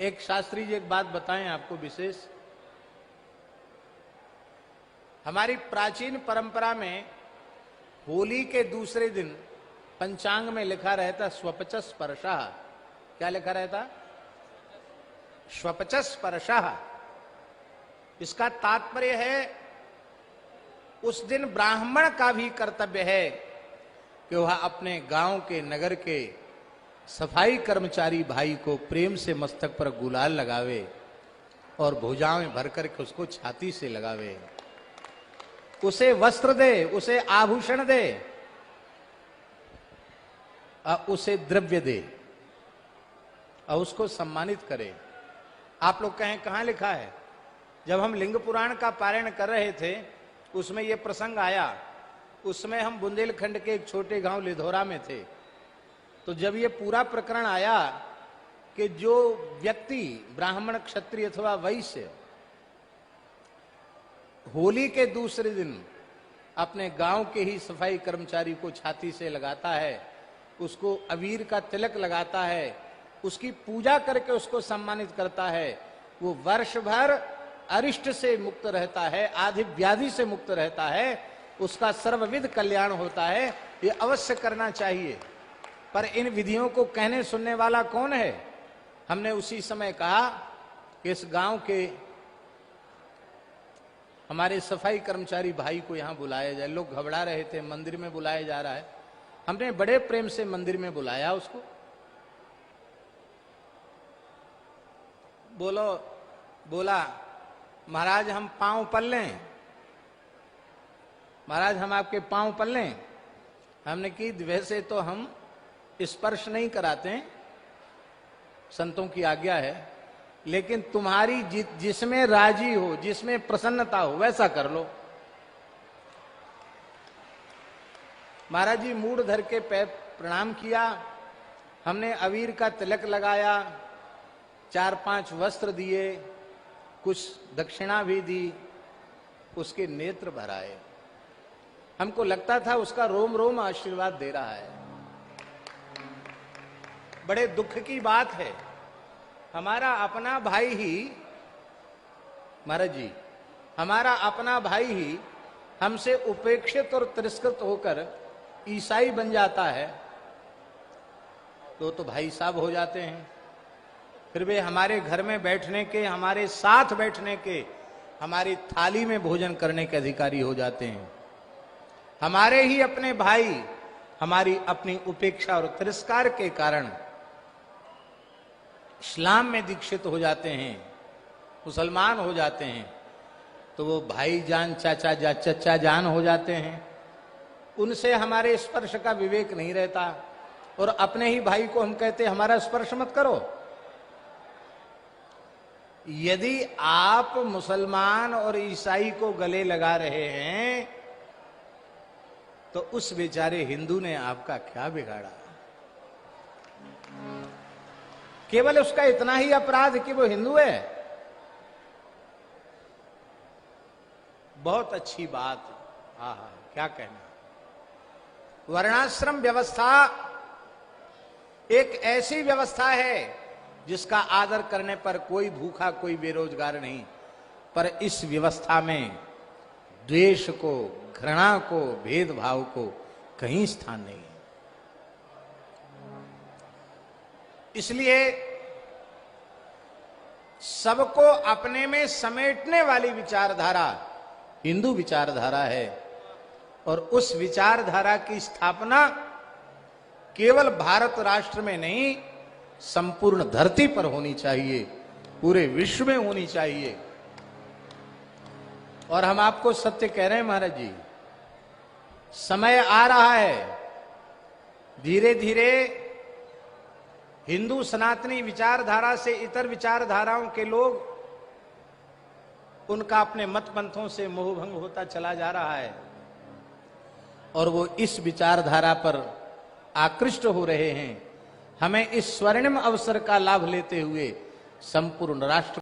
एक शास्त्री जी एक बात बताएं आपको विशेष। हमारी प्राचीन परंपरा में होली के दूसरे दिन पंचांग में लिखा रहता स्वपच स्पर्शः। क्या लिखा रहता? स्वपच स्पर्शः। इसका तात्पर्य है उस दिन ब्राह्मण का भी कर्तव्य है कि वह अपने गांव के नगर के सफाई कर्मचारी भाई को प्रेम से मस्तक पर गुलाल लगावे और भुजाओं में भर करके उसको छाती से लगावे, उसे वस्त्र दे, उसे आभूषण दे और उसे द्रव्य दे और उसको सम्मानित करे। आप लोग कहें कहां लिखा है? जब हम लिंग पुराण का पारायण कर रहे थे उसमें यह प्रसंग आया। उसमें हम बुंदेलखंड के एक छोटे गांव लिधौरा में थे। तो जब ये पूरा प्रकरण आया कि जो व्यक्ति ब्राह्मण क्षत्रिय अथवा वैश्य होली के दूसरे दिन अपने गांव के ही सफाई कर्मचारी को छाती से लगाता है, उसको अबीर का तिलक लगाता है, उसकी पूजा करके उसको सम्मानित करता है, वो वर्ष भर अरिष्ट से मुक्त रहता है, आदि व्याधि से मुक्त रहता है, उसका सर्वविध कल्याण होता है। ये अवश्य करना चाहिए। पर इन विधियों को कहने सुनने वाला कौन है? हमने उसी समय कहा कि इस गांव के हमारे सफाई कर्मचारी भाई को यहां बुलाया जाए। लोग घबरा रहे थे, मंदिर में बुलाया जा रहा है। हमने बड़े प्रेम से मंदिर में बुलाया उसको। बोला महाराज हम पांव पल लें, महाराज हम आपके पांव पल लें। हमने की वैसे तो हम स्पर्श नहीं कराते हैं, संतों की आज्ञा है, लेकिन तुम्हारी जिसमें राजी हो, जिसमें प्रसन्नता हो वैसा कर लो। महाराज जी मूढ़ धर के पैर प्रणाम किया। हमने अबीर का तिलक लगाया, 4-5 वस्त्र दिए, कुछ दक्षिणा भी दी, उसके नेत्र भराए। हमको लगता था उसका रोम रोम आशीर्वाद दे रहा है। बड़े दुख की बात है, हमारा अपना भाई ही, महाराज जी हमारा अपना भाई ही हमसे उपेक्षित और तिरस्कृत होकर ईसाई बन जाता है तो भाई साहब हो जाते हैं। फिर वे हमारे घर में बैठने के, हमारे साथ बैठने के, हमारी थाली में भोजन करने के अधिकारी हो जाते हैं। हमारे ही अपने भाई हमारी अपनी उपेक्षा और तिरस्कार के कारण इस्लाम में दीक्षित हो जाते हैं, मुसलमान हो जाते हैं, तो वो भाई जान चचा जान हो जाते हैं। उनसे हमारे स्पर्श का विवेक नहीं रहता और अपने ही भाई को हम कहते हमारा स्पर्श मत करो। यदि आप मुसलमान और ईसाई को गले लगा रहे हैं तो उस बेचारे हिंदू ने आपका क्या बिगाड़ा? केवल उसका इतना ही अपराध कि वो हिंदू है। बहुत अच्छी बात, हाँ क्या कहना। वर्णाश्रम व्यवस्था एक ऐसी व्यवस्था है जिसका आदर करने पर कोई भूखा, कोई बेरोजगार नहीं। पर इस व्यवस्था में द्वेष को, घृणा को, भेदभाव को कहीं स्थान नहीं है। इसलिए सबको अपने में समेटने वाली विचारधारा हिंदू विचारधारा है और उस विचारधारा की स्थापना केवल भारत राष्ट्र में नहीं, संपूर्ण धरती पर होनी चाहिए, पूरे विश्व में होनी चाहिए। और हम आपको सत्य कह रहे हैं महाराज जी, समय आ रहा है, धीरे धीरे हिंदू सनातनी विचारधारा से इतर विचारधाराओं के लोग, उनका अपने मत पंथों से मोहभंग होता चला जा रहा है और वो इस विचारधारा पर आकृष्ट हो रहे हैं। हमें इस स्वर्णिम अवसर का लाभ लेते हुए संपूर्ण राष्ट्र